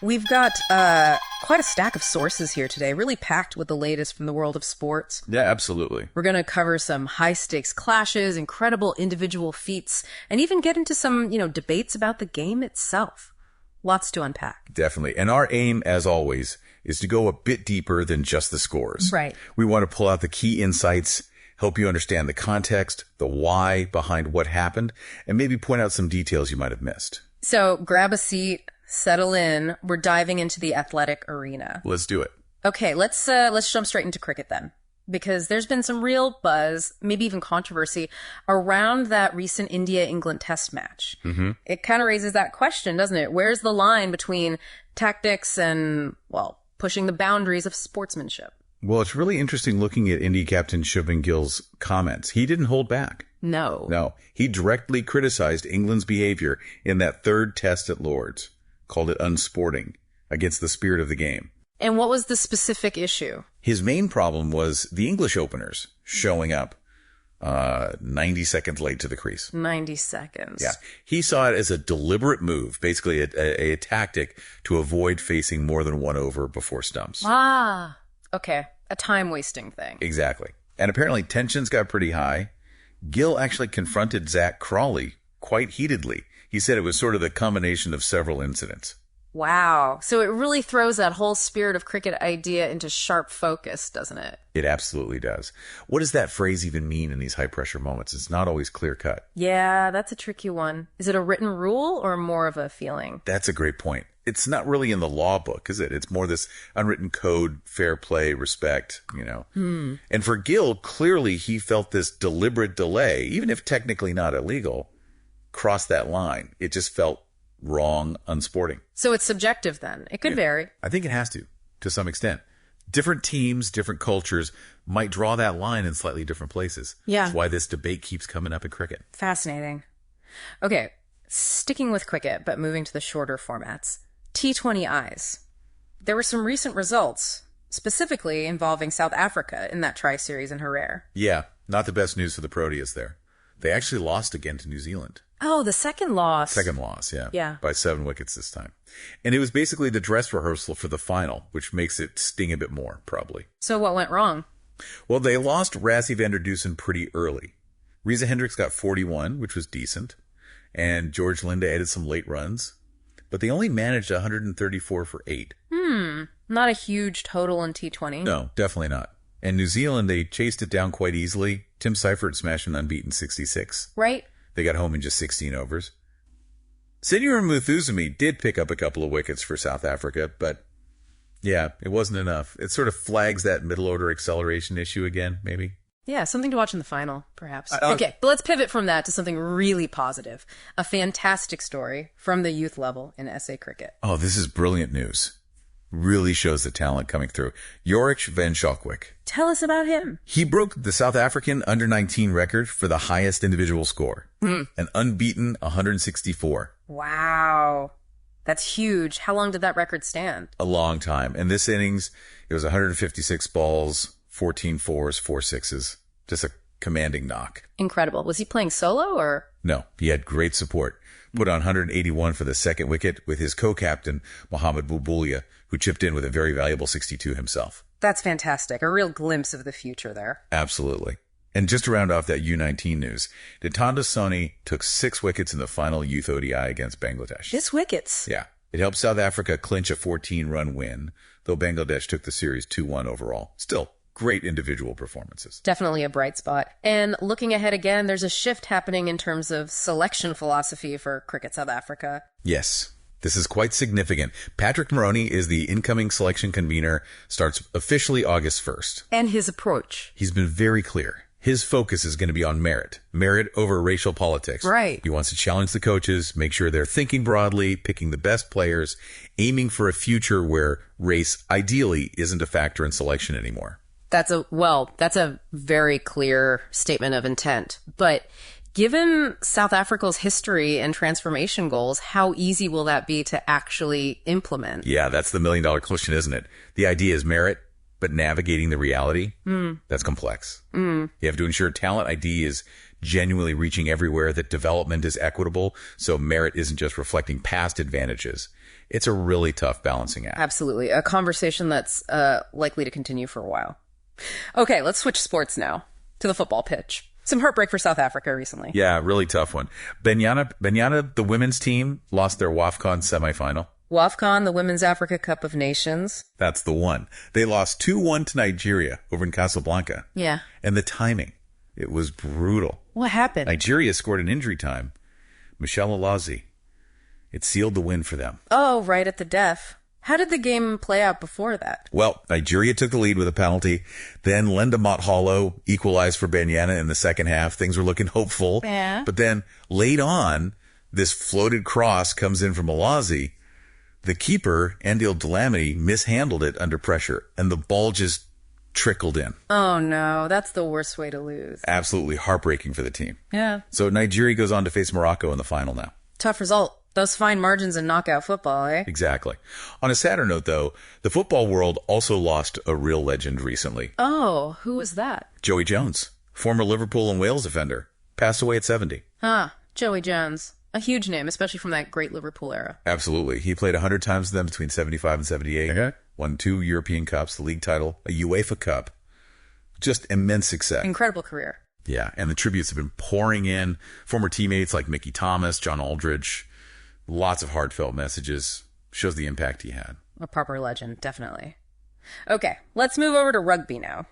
We've got quite a stack of sources here today, really packed with the latest from the world of sports. Yeah, absolutely. We're going to cover some high-stakes clashes, incredible individual feats, and even get into some, debates about the game itself. Lots to unpack. Definitely. And our aim, as always, is to go a bit deeper than just the scores. Right. We want to pull out the key insights, help you understand the context, the why behind what happened, and maybe point out some details you might have missed. So grab a seat, settle in. We're diving into the athletic arena. Let's do it. Okay, let's jump straight into cricket then. Because there's been some real buzz, maybe even controversy, around that recent India-England test match. Mm-hmm. It kind of raises that question, doesn't it? Where's the line between tactics and, pushing the boundaries of sportsmanship? Well, it's really interesting looking at Indy captain Shubman Gill's comments. He didn't hold back. No. He directly criticized England's behavior in that third test at Lord's, called it unsporting, against the spirit of the game. And what was the specific issue? His main problem was the English openers showing up 90 seconds late to the crease. 90 seconds. Yeah. He saw it as a deliberate move, basically a tactic to avoid facing more than one over before stumps. Okay. A time-wasting thing. Exactly. And apparently tensions got pretty high. Gill actually confronted Zach Crawley quite heatedly. He said it was sort of the combination of several incidents. Wow. So it really throws that whole spirit of cricket idea into sharp focus, doesn't it? It absolutely does. What does that phrase even mean in these high-pressure moments? It's not always clear-cut. Yeah, that's a tricky one. Is it a written rule or more of a feeling? That's a great point. It's not really in the law book, is it? It's more this unwritten code, fair play, respect, And for Gill, clearly he felt this deliberate delay, even if technically not illegal, crossed that line. It just felt wrong, unsporting. So it's subjective then. It could vary. I think it has to some extent. Different teams, different cultures might draw that line in slightly different places. Yeah. That's why this debate keeps coming up in cricket. Fascinating. Okay, sticking with cricket, but moving to the shorter formats. T20Is. There were some recent results, specifically involving South Africa in that tri-series in Harare. Yeah, not the best news for the Proteas there. They actually lost again to New Zealand. Oh, the second loss. Second loss, yeah. Yeah. By 7 wickets this time. And it was basically the dress rehearsal for the final, which makes it sting a bit more, probably. So what went wrong? Well, they lost Rassie van der Dusen pretty early. Reza Hendricks got 41, which was decent. And George Linde added some late runs. But they only managed 134 for 8. Not a huge total in T20. No, definitely not. And New Zealand, they chased it down quite easily. Tim Seifert smashed an unbeaten 66. Right. They got home in just 16 overs. Senior Muthuzumi did pick up a couple of wickets for South Africa, but yeah, it wasn't enough. It sort of flags that middle order acceleration issue again, maybe. Yeah, something to watch in the final, perhaps. Okay, but let's pivot from that to something really positive. A fantastic story from the youth level in SA cricket. Oh, this is brilliant news. Really shows the talent coming through. Jorik van Schalkwyk. Tell us about him. He broke the South African under-19 record for the highest individual score. An unbeaten 164. Wow. That's huge. How long did that record stand? A long time. And this innings, it was 156 balls, 14 fours, 4 sixes. Just a commanding knock. Incredible. Was he playing solo or? No, he had great support. Put on 181 for the second wicket with his co-captain, Mohamed Boubulia, who chipped in with a very valuable 62 himself. That's fantastic. A real glimpse of the future there. Absolutely. And just to round off that U19 news, Ditanda Soni took 6 wickets in the final youth ODI against Bangladesh. 6 wickets? Yeah. It helped South Africa clinch a 14-run win, though Bangladesh took the series 2-1 overall. Still, great individual performances. Definitely a bright spot. And looking ahead again, there's a shift happening in terms of selection philosophy for Cricket South Africa. Yes. This is quite significant. Patrick Moroney is the incoming selection convener, starts officially August 1st. And his approach. He's been very clear. His focus is going to be on merit. Merit over racial politics. Right. He wants to challenge the coaches, make sure they're thinking broadly, picking the best players, aiming for a future where race ideally isn't a factor in selection anymore. That's a very clear statement of intent. But given South Africa's history and transformation goals, how easy will that be to actually implement? Yeah, that's the million-dollar question, isn't it? The idea is merit, but navigating the reality, that's complex. You have to ensure talent ID is genuinely reaching everywhere, that development is equitable, so merit isn't just reflecting past advantages. It's a really tough balancing act. Absolutely. A conversation that's likely to continue for a while. Okay, let's switch sports now to the football pitch. Some heartbreak for South Africa recently. Yeah, really tough one. Benyana, the women's team, lost their WAFCON semifinal. WAFCON, the Women's Africa Cup of Nations. That's the one. They lost 2-1 to Nigeria over in Casablanca. Yeah. And the timing, it was brutal. What happened? Nigeria scored an injury time. Michelle Alazi. It sealed the win for them. Oh, right at the death. How did the game play out before that? Well, Nigeria took the lead with a penalty. Then Linda Mott-Hollow equalized for Benyana in the second half. Things were looking hopeful. Yeah. But then late on, this floated cross comes in from Alazi. The keeper, Andil Delamity, mishandled it under pressure, and the ball just trickled in. Oh, no. That's the worst way to lose. Absolutely heartbreaking for the team. Yeah. So Nigeria goes on to face Morocco in the final now. Tough result. Those fine margins in knockout football, eh? Exactly. On a sadder note, though, the football world also lost a real legend recently. Oh, who was that? Joey Jones, former Liverpool and Wales defender, passed away at 70. Joey Jones. A huge name, especially from that great Liverpool era. Absolutely. He played 100 times with them between 75 and 78. Okay. Won 2 European Cups, the league title, a UEFA Cup. Just immense success. Incredible career. Yeah, and the tributes have been pouring in. Former teammates like Mickey Thomas, John Aldridge. Lots of heartfelt messages. Shows the impact he had. A proper legend, definitely. Okay, let's move over to rugby now.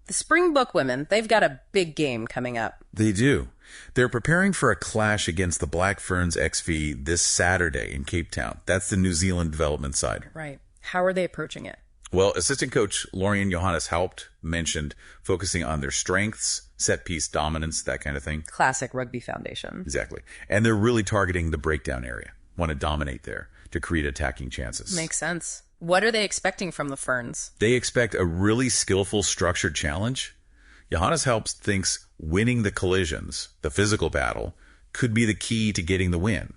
The Springbok women, they've got a big game coming up. They do. They're preparing for a clash against the Black Ferns XV this Saturday in Cape Town. That's the New Zealand development side. Right. How are they approaching it? Well, assistant coach Lorian Johannes Haupt mentioned focusing on their strengths, set-piece dominance, that kind of thing. Classic rugby foundation. Exactly. And they're really targeting the breakdown area. Want to dominate there to create attacking chances. Makes sense. What are they expecting from the Ferns? They expect a really skillful, structured challenge. Johannes Haupt thinks winning the collisions, the physical battle, could be the key to getting the win.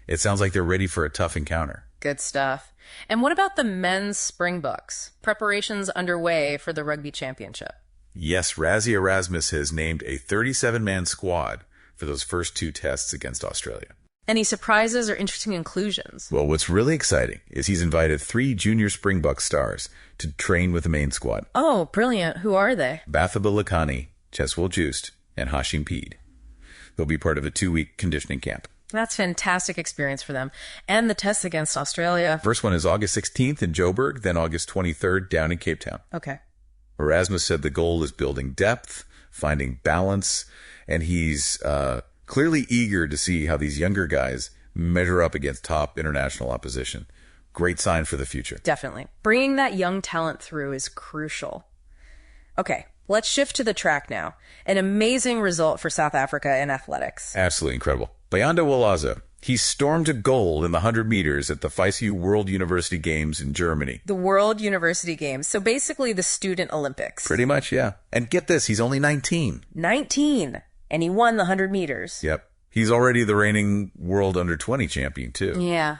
It sounds like they're ready for a tough encounter. Good stuff. And what about the men's Springboks? Preparations underway for the rugby championship. Yes, Rassie Erasmus has named a 37-man squad for those first 2 tests against Australia. Any surprises or interesting inclusions? Well, what's really exciting is he's invited 3 junior Springbok stars to train with the main squad. Oh, brilliant. Who are they? Bathaba Lakani, Cheswell Joost, and Hashim Peed. They'll be part of a 2-week conditioning camp. That's fantastic experience for them. And the tests against Australia. First one is August 16th in Joburg, then August 23rd down in Cape Town. Okay. Erasmus said the goal is building depth, finding balance, and he's clearly eager to see how these younger guys measure up against top international opposition. Great sign for the future. Definitely. Bringing that young talent through is crucial. Okay, let's shift to the track now. An amazing result for South Africa in athletics. Absolutely incredible. Bayanda Walaza, he stormed to gold in the 100 meters at the FISU World University Games in Germany. The World University Games. So basically the Student Olympics. Pretty much, yeah. And get this, he's only 19. 19. And he won the 100 meters. Yep. He's already the reigning world under-20 champion, too. Yeah.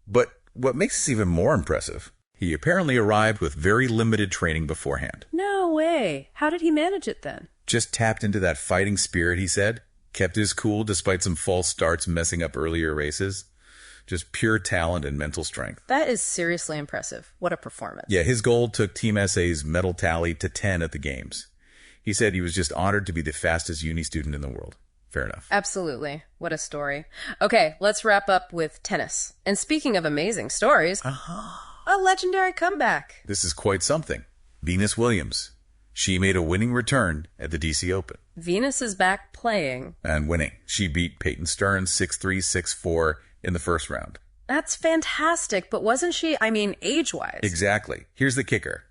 But what makes this even more impressive, he apparently arrived with very limited training beforehand. No way. How did he manage it then? Just tapped into that fighting spirit, he said. Kept his cool despite some false starts messing up earlier races. Just pure talent and mental strength. That is seriously impressive. What a performance. Yeah, his gold took Team SA's medal tally to 10 at the Games. He said he was just honored to be the fastest uni student in the world. Fair enough. Absolutely. What a story. Okay, let's wrap up with tennis. And speaking of amazing stories, a legendary comeback. This is quite something. Venus Williams. She made a winning return at the DC Open. Venus is back playing. And winning. She beat Peyton Stearns 6-3, 6-4 in the first round. That's fantastic, but wasn't she, age-wise? Exactly. Here's the kicker.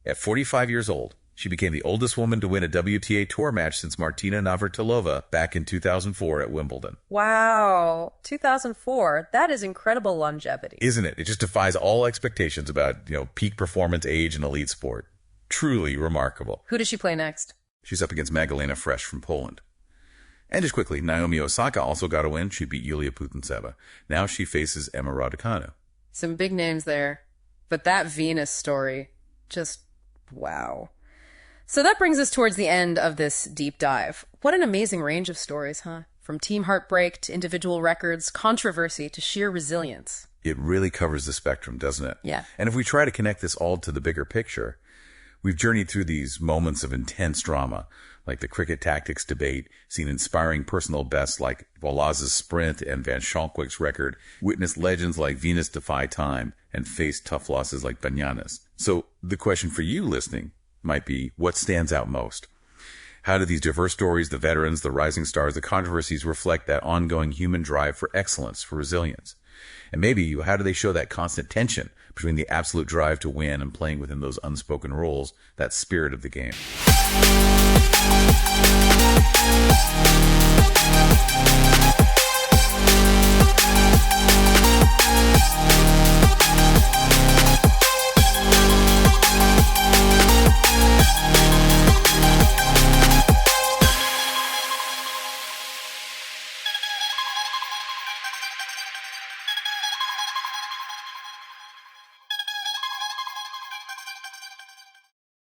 At 45 years old, she became the oldest woman to win a WTA Tour match since Martina Navratilova back in 2004 at Wimbledon. Wow. 2004. That is incredible longevity. Isn't it? It just defies all expectations about, peak performance, age, and elite sport. Truly remarkable. Who does she play next? She's up against Magdalena Fresh from Poland. And just quickly, Naomi Osaka also got a win. She beat Yulia Putintseva. Now she faces Emma Raducanu. Some big names there. But that Venus story, just wow. So that brings us towards the end of this deep dive. What an amazing range of stories, huh? From team heartbreak to individual records, controversy to sheer resilience. It really covers the spectrum, doesn't it? Yeah. And if we try to connect this all to the bigger picture, we've journeyed through these moments of intense drama, like the cricket tactics debate, seen inspiring personal bests like Volaz's sprint and Van Schalkwyk's record, witnessed legends like Venus defy time, and faced tough losses like Banyana's. So the question for you listening might be, what stands out most? How do these diverse stories, the veterans, the rising stars, the controversies reflect that ongoing human drive for excellence, for resilience? And maybe, how do they show that constant tension between the absolute drive to win and playing within those unspoken rules, that spirit of the game?